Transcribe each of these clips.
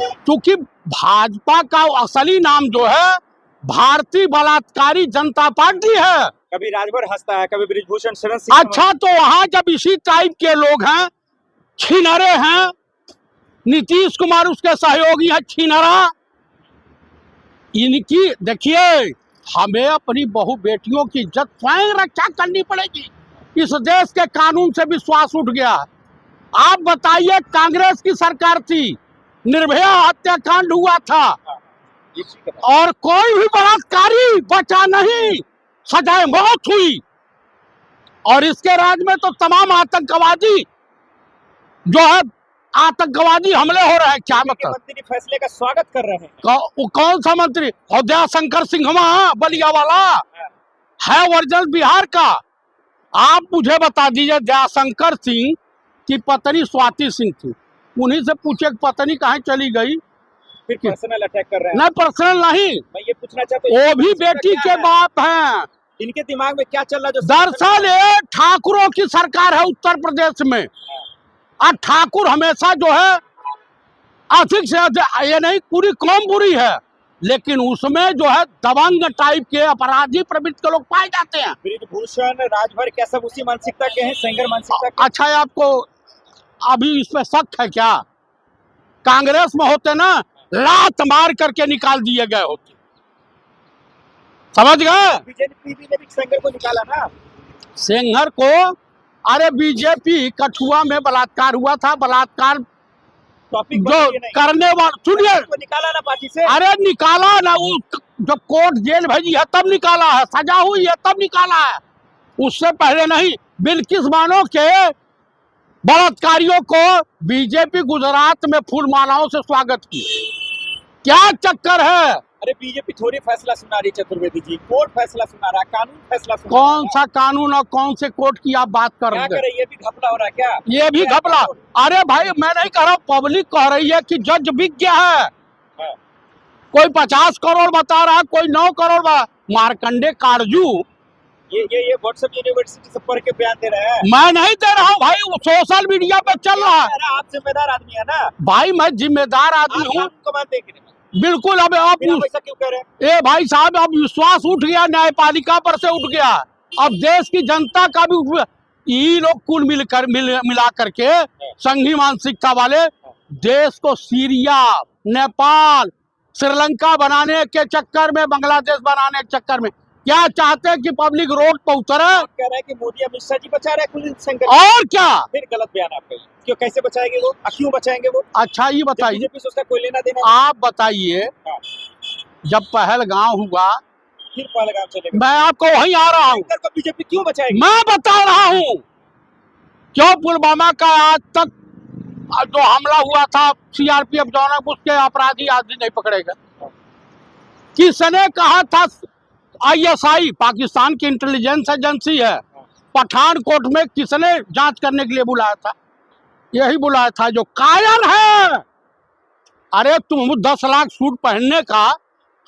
क्योंकि भाजपा का असली नाम जो है भारतीय बलात्कारी जनता पार्टी है। कभी राजभर हंसता है, कभी बृजभूषण शरण सिंह। अच्छा, तो वहां जब इसी टाइप के लोग हैं, छिनरे हैं, नीतीश कुमार उसके सहयोगी हैं छिनरा, इनकी देखिए, हमें अपनी बहु बेटियों की इज्जत स्वयं रक्षा करनी पड़ेगी। इस देश के कानून से विश्वास उठ गया। आप बताइए, कांग्रेस की सरकार थी, निर्भया हत्याकांड हुआ था और कोई भी बलात्कारी बचा नहीं, सजाए मौत हुई। और इसके राज में तो तमाम आतंकवादी जो है, आतंकवादी हमले हो रहे हैं। क्या मतलब? मंत्री फैसले का स्वागत कर रहे हैं। कौन सा मंत्री? और दयाशंकर सिंह बलिया वाला है, ओरिजिनल बिहार का। आप मुझे बता दीजिए, दयाशंकर सिंह की पत्नी स्वाति सिंह थी, उन्हीं से पूछे पत्नी कहाँ चली गई। फिर पर्सनल अटैक कर रहे हैं। नहीं, पर्सनल नहीं, मैं ये पूछना चाहता हूं, वो भी बेटी के बाप हैं। इनके दिमाग में क्या चल रहा है? दरअसल ये ठाकुरों की सरकार है उत्तर प्रदेश में, और ठाकुर हमेशा जो है अधिक से अधिक, ये नहीं पूरी कौम बुरी है, लेकिन उसमें जो है दबंग टाइप के अपराधी प्रवृत्ति के लोग पाए जाते हैं। बृजभूषण, राजभर क्या सब उसी मानसिकता के हैं, सेंगर मानसिकता के? अच्छा, आपको अभी इसमें शक है क्या? कांग्रेस में होते ना, लात मार करके निकाल दिए गए होते, समझ गए? बीजेपी ने भी सेंगर को निकाला ना, सेंगर को। अरे बीजेपी कठुआ में बलात्कार हुआ था, बलात्कार टॉपिक जो करने वाला, सुनिए, निकाला ना पार्टी से। अरे निकाला ना, वो जब कोर्ट जेल भेजी है तब निकाला है, सजा हुई है तब निकाला है, उससे पहले नहीं। बिल्किस बानो के बलात्कारियों को बीजेपी गुजरात में फूल मालाओं से स्वागत की। क्या चक्कर है? अरे बीजेपी थोड़ी फैसला सुना रही चतुर्वेदी जी, कोर्ट फैसला सुना रहा है, कानून फैसला सुना कौन सा कानून और कौन से कोर्ट की आप बात कर रहे हैं? ये भी घपला हो रहा है क्या? ये भी घपला? अरे भाई, मैं नहीं कह रहा, पब्लिक कह रही है कि जज विज्ञ है। कोई 50 करोड़ बता रहा है, कोई 9 करोड़। मार्कंडे कारजू ये व्हाट्सएप यूनिवर्सिटी से पढ़ के बयान दे रहे हैं। मैं नहीं दे रहा हूँ भाई, वो सोशल मीडिया पे चल रहा है। आप जिम्मेदार आदमी है ना भाई, मैं जिम्मेदार आदमी हूँ, बिल्कुल। अब आप क्यों कह रहे हैं? ए भाई साहब, अब विश्वास उठ गया, न्यायपालिका पर से उठ गया, अब देश की जनता का भी उठ गया। ये लोग कुल मिला करके संघी मानसिकता वाले देश को सीरिया, नेपाल, श्रीलंका बनाने के चक्कर में, बांग्लादेश बनाने के चक्कर में क्या चाहते हैं कि पब्लिक रोड पर उतरे। कह रहे हैं कि मोदी अमित शाह जी बचा रहे हैं कुलदीप सेंगर। और क्या? फिर गलत बयान आपका। क्यों, कैसे बचाएंगे वो? क्यों बचाएंगे वो? अच्छा, ये बताइए, बीजेपी से उसका कोई लेना देना? आप बताइए, जब पहलगांव हुआ, फिर पहलगाम चलेगा। मैं आपको वहीं आ रहा हूँ, बीजेपी क्यों बचाएगी? मैं बता रहा हूँ क्यों पुलवामा का आज तक जो हमला हुआ था सीआरपीएफ जवान, उसके अपराधी आज भी नहीं पकड़े गए। किसने कहा था? आईएसआई, पाकिस्तान की इंटेलिजेंस एजेंसी है, पठानकोट में किसने जांच करने के लिए बुलाया था? यही बुलाया था जो कायर है। अरे तुम 10 लाख सूट पहनने का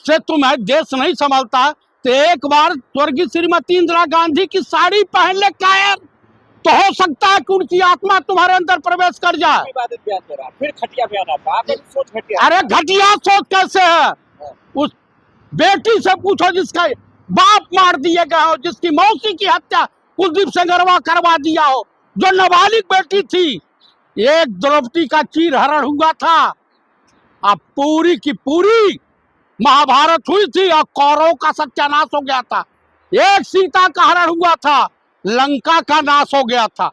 से तुम्हें देश नहीं संभालता, तो एक बार स्वर्गीय श्रीमती इंदिरा गांधी की साड़ी पहन ले कायर, तो हो सकता है कि उनकी आत्मा तुम्हारे अंदर प्रवेश कर जाए। फिर घटिया बयान आता है, सोच घटिया। अरे घटिया सोच कैसे है? उस बेटी से पूछो जिसका बाप मार दिए गए हो, जिसकी मौसी की हत्या कुलदीप सेंगरवा करवा दिया हो, जो नाबालिग बेटी थी। एक द्रौपदी का चीर हरण हुआ था, अब पूरी की पूरी महाभारत हुई थी और कौरवों का सत्यानाश हो गया था। एक सीता का हरण हुआ था, लंका का नाश हो गया था।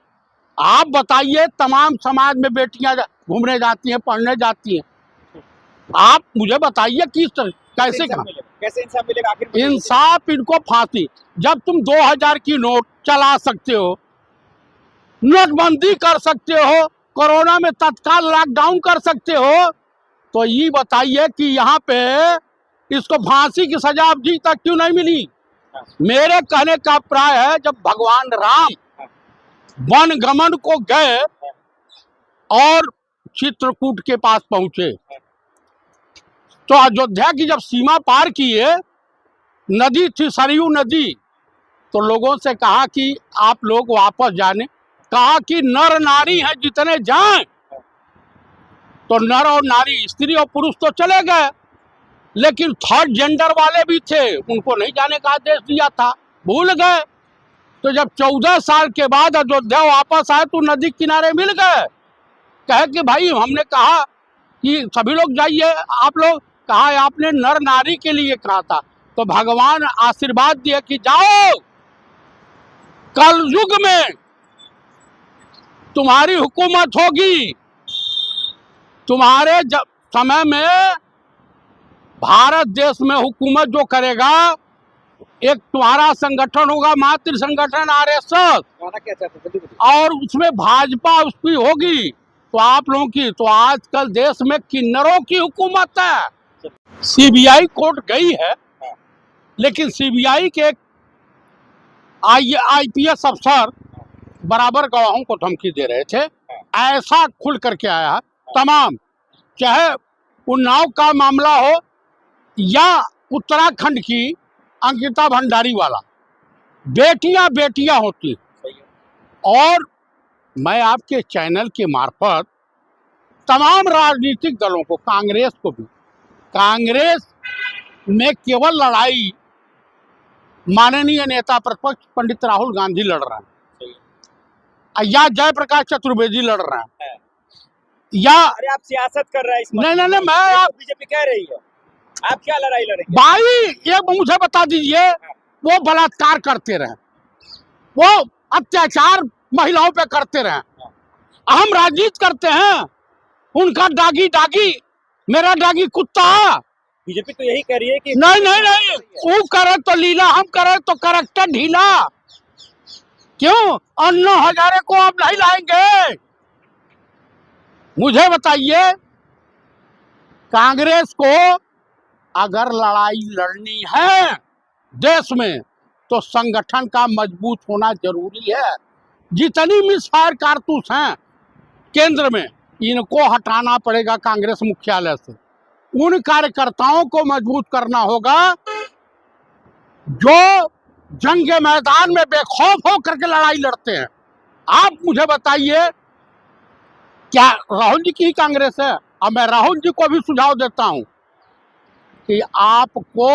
आप बताइए, तमाम समाज में बेटियां घूमने जाती हैं, पढ़ने जाती हैं, आप मुझे बताइए कैसे इंसाफ मिलेगा? इंसाफ इनको फांसी। जब तुम 2000 की नोट चला सकते हो, नोटबंदी कर सकते हो, कोरोना में तत्काल लॉकडाउन कर सकते हो, तो ये बताइए कि यहाँ पे इसको फांसी की सजा अभी तक क्यों नहीं मिली? मेरे कहने का अभिप्राय है, जब भगवान राम वन गमन को गए और चित्रकूट के पास पहुंचे, तो अयोध्या की जब सीमा पार किए, नदी थी सरयू नदी, तो लोगों से कहा कि आप लोग वापस जाने, कहा कि नर नारी हैं जितने जाएं, तो नर और नारी, स्त्री और पुरुष तो चले गए, लेकिन थर्ड जेंडर वाले भी थे, उनको नहीं जाने का आदेश दिया था, भूल गए। तो जब 14 साल के बाद अयोध्या वापस आए तो नदी किनारे मिल गए, कहे कि भाई हमने कहा कि सभी लोग जाइए, आप लोग कहा आपने नर नारी के लिए कहा था, तो भगवान आशीर्वाद दिए कि जाओ, कल युग में तुम्हारी हुकूमत होगी, तुम्हारे समय में भारत देश में हुकूमत जो करेगा, एक तुम्हारा संगठन होगा, मातृ संगठन आरएसएस, क्या चाहते हैं? और उसमें भाजपा उसकी होगी, तो आप लोगों की, तो आजकल देश में किन्नरों की हुकूमत है। सीबीआई कोर्ट गई है, लेकिन सीबीआई के आईपीएस अफसर बराबर गवाहों को धमकी दे रहे थे, ऐसा खुल करके आया है तमाम, चाहे उन्नाव का मामला हो या उत्तराखंड की अंकिता भंडारी वाला, बेटियां बेटियां होती। और मैं आपके चैनल के मार्फत तमाम राजनीतिक दलों को, कांग्रेस को भी, कांग्रेस में केवल लड़ाई माननीय नेता प्रतिपक्ष पंडित राहुल गांधी लड़ रहे हैं, या जयप्रकाश चतुर्वेदी लड़ रहे हैं, या अरे आप सियासत कर रहे हैं इस नहीं नहीं नहीं, मैं आप बीजेपी कह रही है, आप क्या लड़ाई लड़ेंगे? भाई ये मुझे बता दीजिए, वो बलात्कार करते रहे, वो अत्याचार महिलाओं पे करते रहे, हम राजनीति करते हैं, उनका डागी डागी, मेरा डागी कुत्ता। बीजेपी तो यही कह रही है कि नहीं नहीं नहीं, वो करे तो लीला, हम करे तो करेक्टर ढीला। क्यों अन्ना हजारे को आप नहीं लाएंगे? मुझे बताइए, कांग्रेस को अगर लड़ाई लड़नी है देश में तो संगठन का मजबूत होना जरूरी है। जितनी मिसफायर कारतूस हैं केंद्र में, इनको हटाना पड़ेगा कांग्रेस मुख्यालय से। उन कार्यकर्ताओं को मजबूत करना होगा जो जंग के मैदान में बेखौफ होकर के लड़ाई लड़ते हैं। आप मुझे बताइए, क्या राहुल जी की ही कांग्रेस है? अब मैं राहुल जी को भी सुझाव देता हूं कि आपको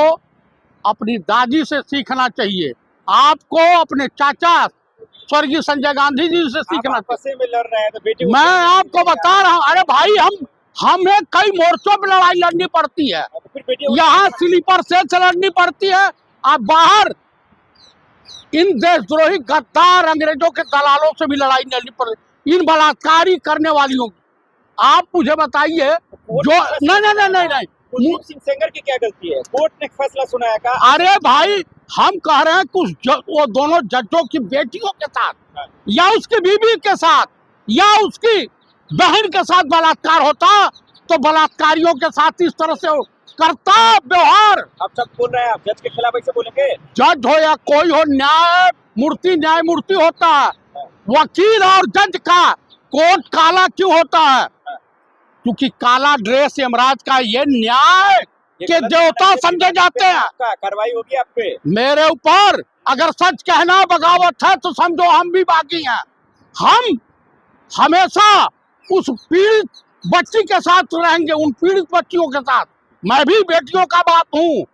अपनी दादी से सीखना चाहिए, आपको अपने चाचा स्वर्गीय संजय गांधी जी से सीखना चाहिए। में लड़ रहे हैं तो बेटी, मैं आपको बता रहा हूं, अरे भाई हमें कई मोर्चों पर लड़ाई लड़नी पड़ती है, यहाँ स्लीपर से लड़नी पड़ती है, आप बाहर इन देशद्रोही गद्दार अंग्रेजों के दलालों से भी लड़ाई लड़नी पड़ती, इन बलात्कारी करने वालियों। आप मुझे बताइए जो नहीं कुलदीप सिंह सेंगर की क्या गलती है? कोर्ट ने फैसला सुनाया का? अरे भाई हम कह रहे हैं कुछ वो दोनों जजों की बेटियों के साथ या उसकी बीवी के साथ या उसकी बहन के साथ बलात्कार होता तो बलात्कारियों के साथ इस तरह से करता व्यवहार। आप सब बोल रहे हैं, आप जज के खिलाफ ऐसे बोलेंगे? जज हो या कोई हो, न्यायमूर्ति होता है। वकील और जज का कोट काला क्यों होता है? क्योंकि काला ड्रेस यमराज का ये न्याय के देवता समझे जाते हैं। कार्रवाई होगी आप पे? मेरे ऊपर अगर सच कहना बगावत है तो समझो हम भी बाकी हैं। हम हमेशा उस पीड़ित बच्ची के साथ रहेंगे, उन पीड़ित बच्चियों के साथ। मैं भी बेटियों का बाप हूँ,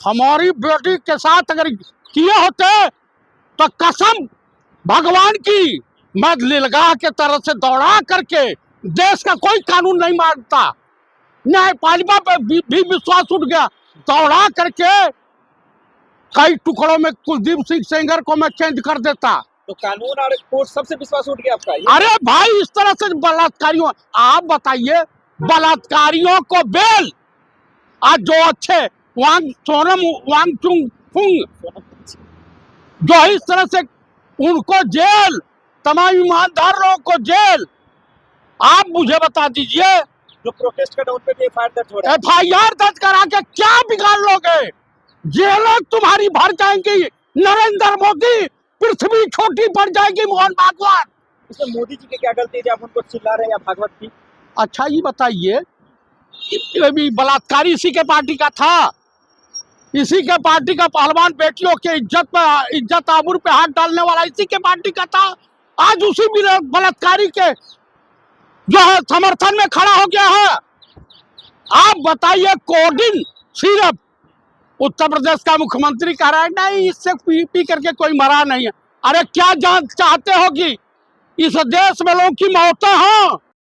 हमारी बेटी के साथ अगर किए होते तो कसम भगवान की मैं लीलगाह के तरह से दौड़ा करके, देश का कोई कानून नहीं मानता, न्यायपालिका पे भी विश्वास उठ गया, दौड़ा करके कई टुकड़ों में कुलदीप सिंह सेंगर को मैं चेंज कर देता। तो कानून और कोर्ट सबसे विश्वास उठ गया आपका? अरे भाई इस तरह से बलात्कारियों, आप बताइए बलात्कारियों को बेल, आज जो अच्छे वांगचुक फुंग जो इस तरह से उनको जेल, तमाम ईमानदार लोगों को जेल। आप मुझे बता दीजिए, जो प्रोटेस्ट कर रहे हैं उन पे भी एफआईआर दर्ज हो रहा है। एफआईआर दर्ज करा के क्या बिगाड़ लोगे? जेलें तुम्हारी भर जाएंगी, नरेंद्र मोदी पृथ्वी छोटी पड़ जाएगी, मोहन भागवत। इसमें मोदी जी की क्या गलती है आप उनको चिल्ला रहे हैं या भागवत की? अच्छा ये बताइए, बलात्कारी इसी के पार्टी का था, इसी के पार्टी का पहलवान बेटियों के इज्जत आबरू पे हाथ डालने वाला इसी के पार्टी का था। आज उसी बलात्कारी के जो है समर्थन में खड़ा हो गया है। आप बताइए, कोडिन सिर्फ उत्तर प्रदेश का मुख्यमंत्री कह रहा है नहीं, इससे पी करके कोई मरा नहीं है। अरे क्या जान चाहते हो कि इस देश में लोगों की मौतें हों?